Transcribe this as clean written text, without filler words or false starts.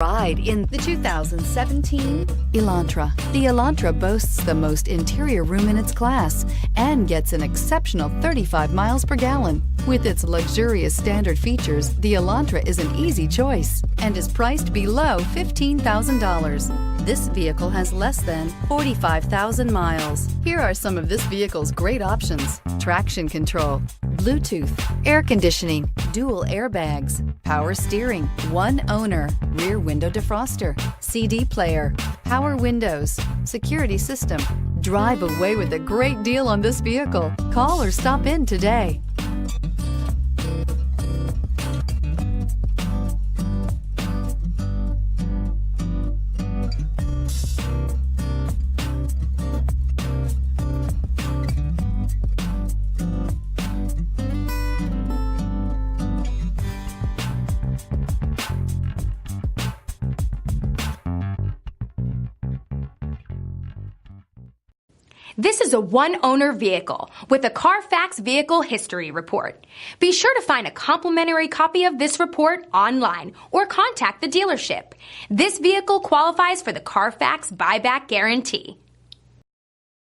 Ride in the 2017 Elantra. The Elantra boasts the most interior room in its class and gets an exceptional 35 miles per gallon. With its luxurious standard features, the Elantra is an easy choice and is priced below $15,000. This vehicle has less than 45,000 miles. Here are some of this vehicle's great options: traction control, Bluetooth, air conditioning, dual airbags, power steering, one owner, rear window defroster, CD player, power windows, security system. Drive away with a great deal on this vehicle. Call or stop in today. This is a one-owner vehicle with a CARFAX Vehicle History Report. Be sure to find a complimentary copy of this report online or contact the dealership. This vehicle qualifies for the CARFAX Buyback Guarantee.